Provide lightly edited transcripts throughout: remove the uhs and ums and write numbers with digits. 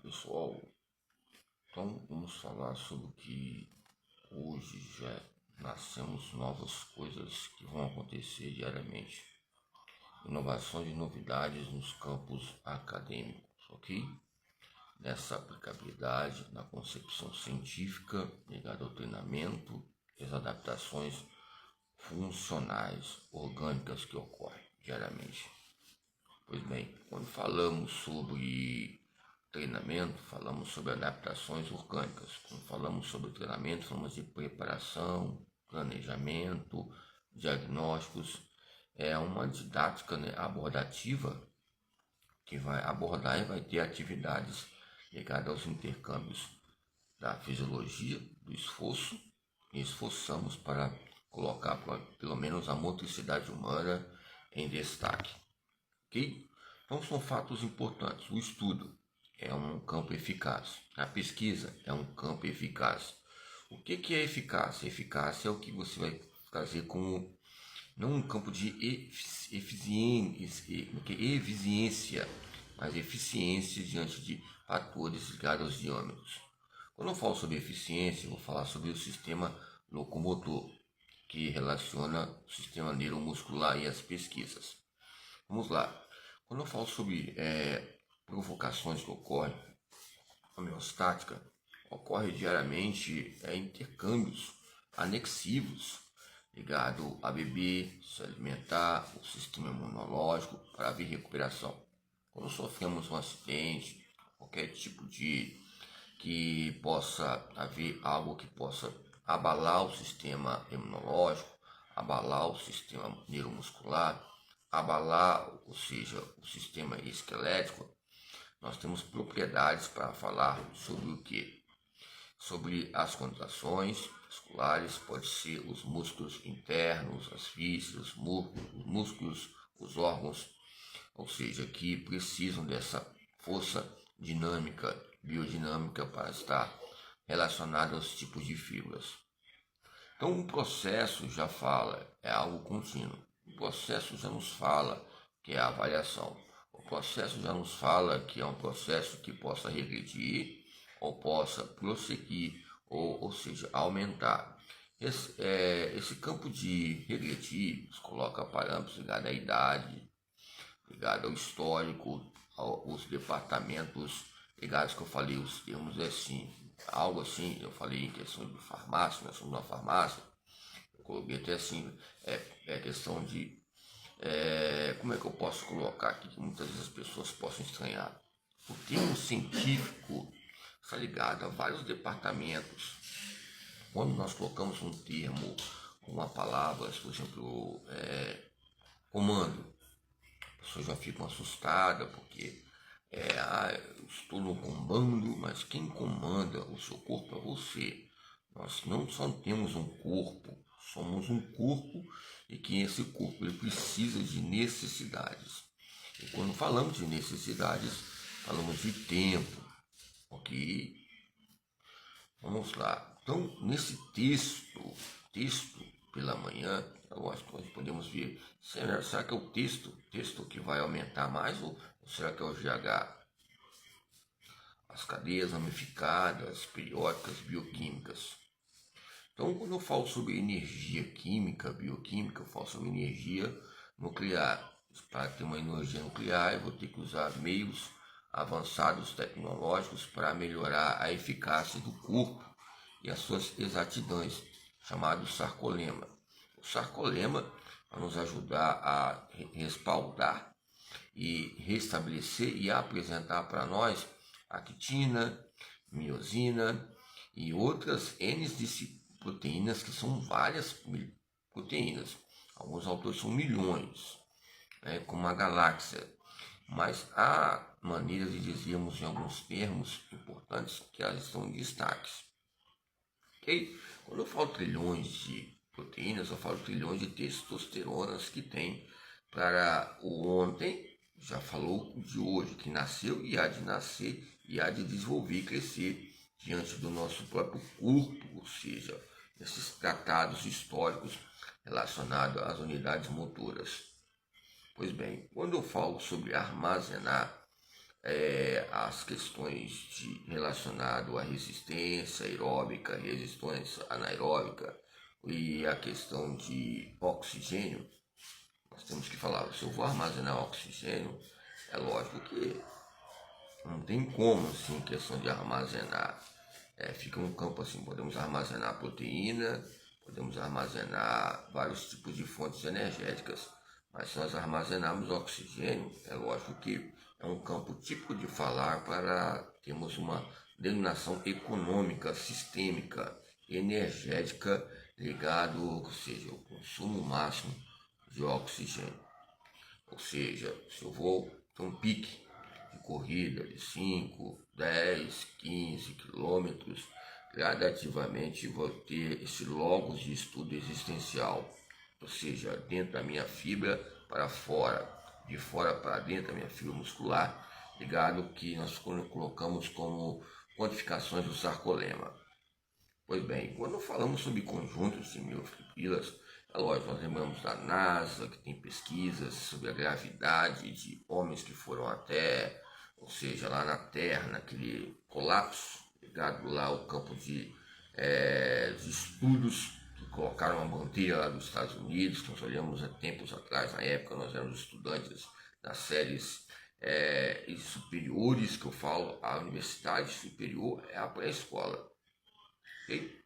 pessoal, então vamos falar sobre que hoje já nascemos novas coisas que vão acontecer diariamente. Inovações e novidades nos campos acadêmicos, ok? Nessa aplicabilidade, na concepção científica, ligada ao treinamento e as adaptações funcionais, orgânicas que ocorrem diariamente. Pois bem, quando falamos sobre treinamento, falamos sobre adaptações orgânicas. Quando falamos sobre treinamento, falamos de preparação, planejamento, diagnósticos. É uma didática, abordativa que vai abordar e vai ter atividades ligadas aos intercâmbios da fisiologia, do esforço, e esforçamos para colocar pelo menos a motricidade humana em destaque. Ok? Então são fatos importantes. O estudo é um campo eficaz. A pesquisa é um campo eficaz. O que é eficácia? Eficácia é o que você vai trazer como não um campo de eficiência, mas eficiência diante de fatores ligados aos diâmetros. Quando eu falo sobre eficiência, eu vou falar sobre o sistema locomotor, que relaciona o sistema neuromuscular e as pesquisas. Vamos lá. Quando eu falo sobre provocações que ocorrem, homeostática, ocorre diariamente intercâmbios anexivos ligado a beber, se alimentar, o sistema imunológico para haver recuperação. Quando sofremos um acidente, qualquer tipo que possa haver algo que possa abalar o sistema imunológico, abalar o sistema neuromuscular, abalar, ou seja, o sistema esquelético, nós temos propriedades para falar sobre o que? Sobre as contrações musculares, pode ser os músculos internos, as vísceras, os músculos, os órgãos, ou seja, que precisam dessa força dinâmica, biodinâmica para estar relacionada aos tipos de fibras. Então o processo já fala, é algo contínuo. O processo já nos fala que é a avaliação. O processo já nos fala que é um processo que possa regredir ou possa prosseguir, ou seja, aumentar. Esse campo de regredir nos coloca parâmetros ligados à idade, ligado ao histórico, aos departamentos ligados que eu falei, os termos assim, algo assim, eu falei em questão de farmácia, nós somos uma farmácia, eu coloquei até assim, questão de, como é que eu posso colocar aqui, que muitas vezes as pessoas possam estranhar. O termo científico está ligado a vários departamentos. Quando nós colocamos um termo, uma palavra, por exemplo, comando, as pessoas já ficam assustadas porque eu estou no comando, mas quem comanda o seu corpo é você. Nós não só temos um corpo, somos um corpo e que esse corpo ele precisa de necessidades. E quando falamos de necessidades, falamos de tempo, ok? Vamos lá. Então, nesse texto pela manhã, eu acho que nós podemos ver, será que é o texto que vai aumentar mais ou será que é o GH? As cadeias ramificadas, periódicas, bioquímicas. Então, quando eu falo sobre energia química, bioquímica, eu falo sobre energia nuclear. Para ter uma energia nuclear, eu vou ter que usar meios avançados tecnológicos para melhorar a eficácia do corpo e as suas exatidões, chamado sarcolema. O sarcolema vai nos ajudar a respaldar e restabelecer e apresentar para nós actina, miosina e outras N de proteínas, que são várias proteínas. Alguns autores são milhões, como a galáxia. Mas há maneiras de dizermos em alguns termos importantes que elas estão em destaques. Okay? Quando eu falo trilhões de proteínas, eu falo trilhões de testosteronas que tem para o ontem, já falou de hoje, que nasceu e há de nascer e há de desenvolver e crescer diante do nosso próprio corpo, ou seja, esses tratados históricos relacionados às unidades motoras. Pois bem, quando eu falo sobre armazenar, as questões relacionadas à resistência aeróbica, resistência anaeróbica e a questão de oxigênio, nós temos que falar, se eu vou armazenar oxigênio, é lógico que não tem como, assim, questão de armazenar. Fica um campo assim, podemos armazenar proteína, podemos armazenar vários tipos de fontes energéticas, mas se nós armazenarmos oxigênio, é lógico que é um campo típico de falar para termos uma denominação econômica, sistêmica, energética, ligado, ou seja, o consumo máximo de oxigênio. Ou seja, se eu vou ter um pique de corrida de 5, 10, 15 quilômetros, gradativamente vou ter esse logos de estudo existencial, ou seja, dentro da minha fibra para fora, de fora para dentro da minha fibra muscular, ligado que nós colocamos como quantificações do sarcolema. Pois bem, quando falamos sobre conjuntos de miofibrilas, é lógico, nós lembramos da NASA, que tem pesquisas sobre a gravidade de homens que foram até, ou seja, lá na Terra, naquele colapso, ligado lá ao campo de estudos que colocaram uma bandeira lá dos Estados Unidos, que nós olhamos há tempos atrás, na época nós éramos estudantes das séries superiores, que eu falo, a universidade superior é a pré-escola. Okay?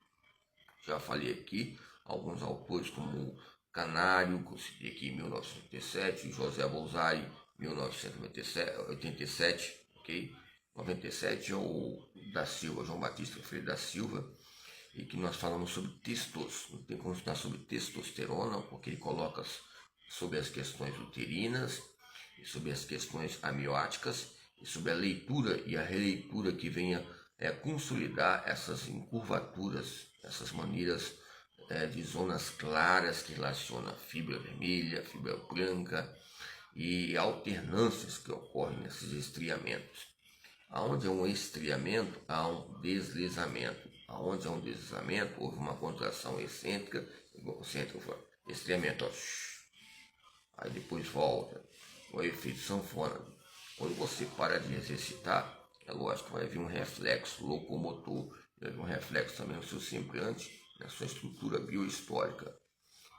Já falei aqui alguns autores como Canário, que eu citei aqui em 1987, José Bolzari, 1987, ok? 97 é o da Silva, João Batista Freire da Silva, e que nós falamos sobre testos, não tem como falar sobre testosterona, porque ele coloca sobre as questões uterinas, e sobre as questões amnióticas, e sobre a leitura e a releitura que venha consolidar essas encurvaturas, essas maneiras de zonas claras que relacionam a fibra vermelha, fibra branca e alternâncias que ocorrem nesses estriamentos. Onde há um estriamento, há um deslizamento. Onde há um deslizamento, houve uma contração excêntrica, estriamento, ó, aí depois volta. O efeito sanfona. Quando você para de exercitar, é lógico que vai vir um reflexo locomotor, vai vir um reflexo também no seu semblante, na sua estrutura biohistórica.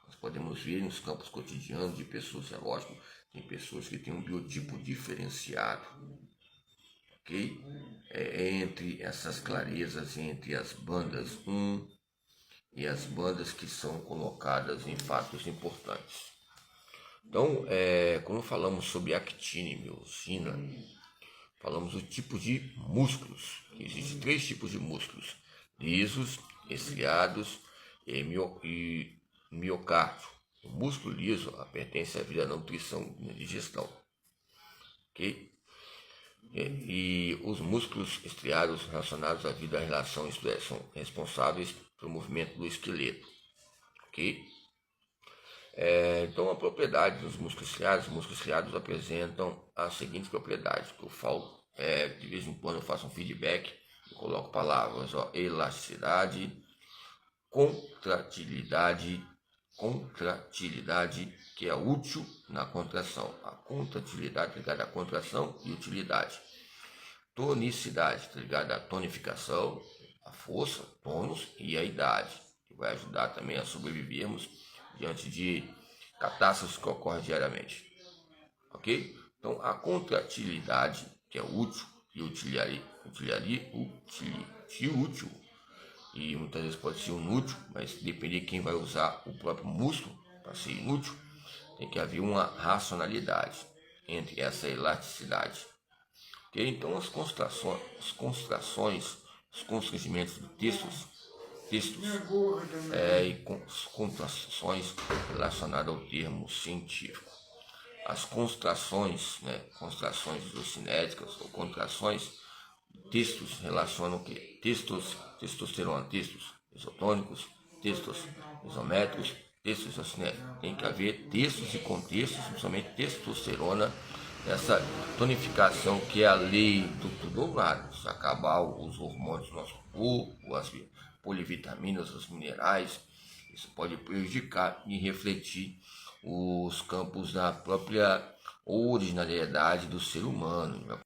Nós podemos ver nos campos cotidianos de pessoas, é lógico, tem pessoas que têm um biotipo diferenciado, ok? Entre essas clarezas, entre as bandas 1 e as bandas que são colocadas em fatos importantes. Então, quando falamos sobre actina e miosina, falamos do tipo de músculos. Existem 3 tipos de músculos: lisos, estriados e miocárdio. O músculo liso pertence à vida da nutrição e digestão. Ok? E os músculos estriados relacionados à vida da relação, isto é, são responsáveis pelo movimento do esqueleto. Ok? Então, a propriedade dos músculos estriados apresentam as seguintes propriedades, que eu falo, de vez em quando eu faço um feedback, eu coloco palavras, ó, elasticidade, contratilidade, que é útil na contração, a contratilidade ligada à contração e utilidade, tonicidade ligada à tonificação, a força, tônus e a idade, que vai ajudar também a sobrevivermos diante de catástrofes que ocorrem diariamente, ok? Então, a contratilidade, que é útil, e útil, e muitas vezes pode ser inútil, mas depende de quem vai usar o próprio músculo para ser inútil, tem que haver uma racionalidade entre essa elasticidade, ok? Então, as constrimentos de textos e contrações relacionadas ao termo científico. As contrações, contrações isocinéticas ou contrações, textos relacionam o quê? Testosterona, textos isotônicos, textos isométricos, textos isocinéticos. Tem que haver textos e contextos, principalmente testosterona, essa tonificação que é a lei do tudo ou nada. Se acabar os hormônios do nosso corpo, as polivitaminas, os minerais, isso pode prejudicar e refletir os campos da própria originalidade do ser humano.